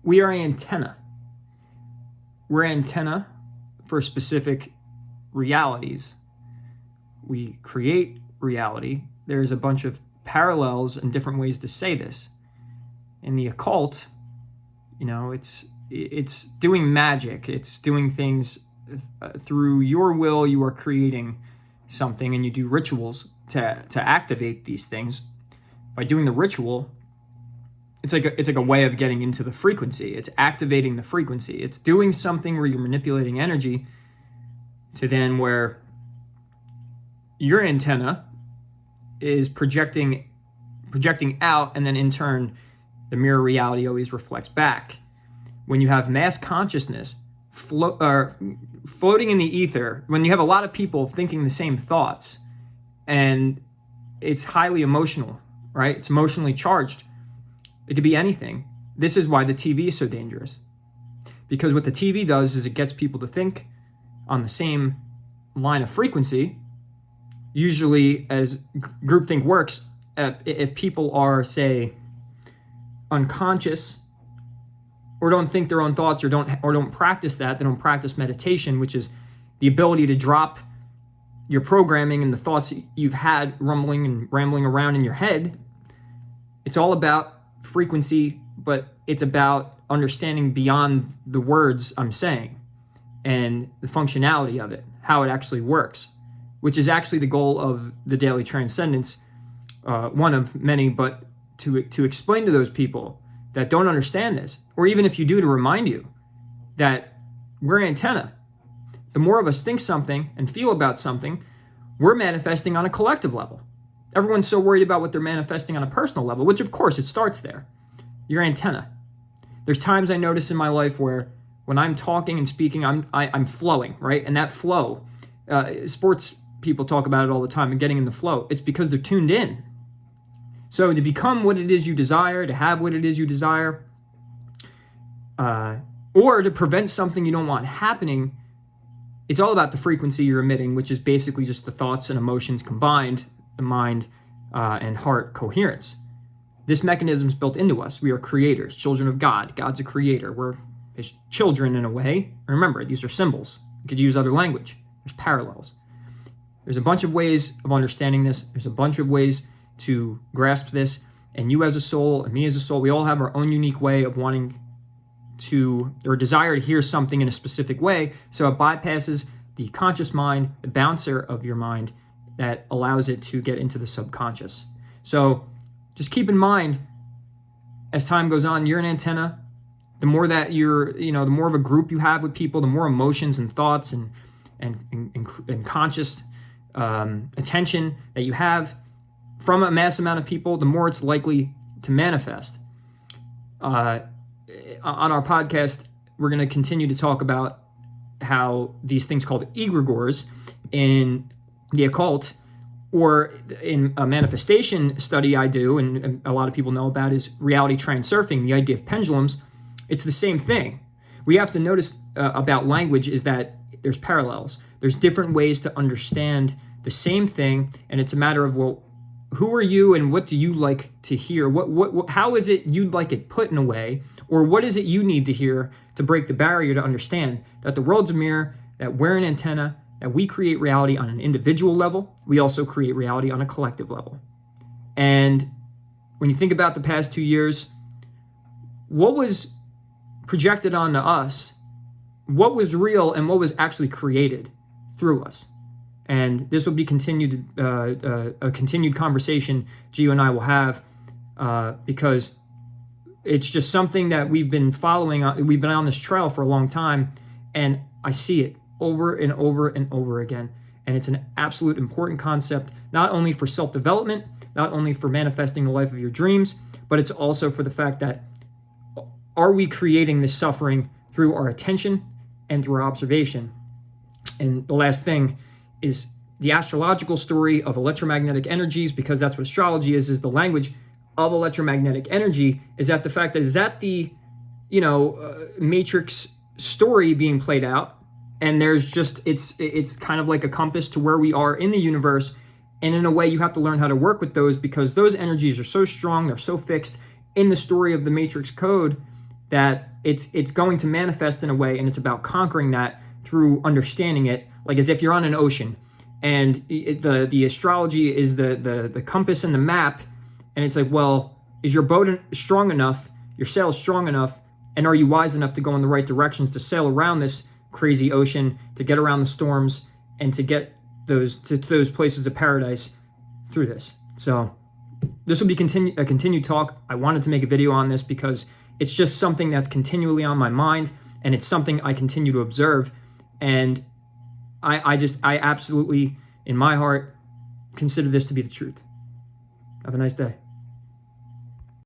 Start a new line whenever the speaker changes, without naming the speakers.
we are an antenna. We're an antenna for specific realities. We create reality. There's a bunch of parallels and different ways to say this. In the occult, it's doing magic. It's doing things through your will. You are creating something, and you do rituals to activate these things. By doing the ritual, it's like a way of getting into the frequency. It's activating the frequency. It's doing something where you're manipulating energy to then where your antenna is projecting out, and then in turn, the mirror reality always reflects back. When you have mass consciousness floating in the ether, when you have a lot of people thinking the same thoughts, and it's highly emotional, right? It's emotionally charged. It could be anything. This is why the TV is so dangerous. Because what the TV does is it gets people to think on the same line of frequency. Usually, as groupthink works, if people are, say, unconscious, or don't think their own thoughts, or don't practice that, they don't practice meditation, which is the ability to drop your programming and the thoughts you've had rumbling and rambling around in your head. It's all about frequency, but it's about understanding beyond the words I'm saying and the functionality of it, how it actually works, which is actually the goal of the Daily Transcendence, one of many, but to explain to those people that don't understand this, or even if you do, to remind you that we're an antenna. The more of us think something and feel about something, we're manifesting on a collective level. Everyone's so worried about what they're manifesting on a personal level, which of course it starts there. Your antenna. There's times I notice in my life where when I'm talking and speaking, I'm flowing, right? And that flow, sports people talk about it all the time, and getting in the flow. It's because they're tuned in. So to become what it is you desire, to have what it is you desire, or to prevent something you don't want happening, it's all about the frequency you're emitting, which is basically just the thoughts and emotions combined, the mind and heart coherence. This mechanism is built into us. We are creators, children of God. God's a creator. We're his children in a way. Remember, these are symbols. You could use other language. There's parallels. There's a bunch of ways of understanding this. There's a bunch of ways to grasp this. And you as a soul and me as a soul, we all have our own unique way of wanting to, or desire to hear something in a specific way. So it bypasses the conscious mind, the bouncer of your mind, that allows it to get into the subconscious. So just keep in mind, as time goes on, you're an antenna. The more that you're, the more of a group you have with people, the more emotions and thoughts and conscious attention that you have from a mass amount of people, the more it's likely to manifest. On our podcast, we're going to continue to talk about how these things called egregores in the occult, or in a manifestation study I do, and a lot of people know about, is reality transurfing, the idea of pendulums. It's the same thing. We have to notice about language is that there's parallels. There's different ways to understand the same thing, and it's a matter of, well, who are you and what do you like to hear? How is it you'd like it put in a way, or what is it you need to hear to break the barrier to understand that the world's a mirror, that we're an antenna, that we create reality on an individual level. We also create reality on a collective level. And when you think about the past 2 years, what was projected onto us, what was real, and what was actually created through us? And this will be a continued conversation Gio and I will have, because it's just something that we've been following. We've been on this trail for a long time, and I see it over and over and over again. And it's an absolute important concept, not only for self-development, not only for manifesting the life of your dreams, but it's also for the fact that, are we creating this suffering through our attention and through our observation? And the last thing is the astrological story of electromagnetic energies, because that's what astrology is the language of electromagnetic energy, is that the fact that, is that the, matrix story being played out? And there's just, it's kind of like a compass to where we are in the universe. And in a way, you have to learn how to work with those, because those energies are so strong, they're so fixed in the story of the matrix code, that it's going to manifest in a way, and it's about conquering that through understanding it, like as if you're on an ocean, and the astrology is the compass and the map, and it's like, well, is your boat strong enough, your sail strong enough, and are you wise enough to go in the right directions to sail around this crazy ocean, to get around the storms, and to get those places of paradise through this? So this will be a continued talk. I wanted to make a video on this because it's just something that's continually on my mind, and it's something I continue to observe, and I absolutely, in my heart, consider this to be the truth. Have a nice day.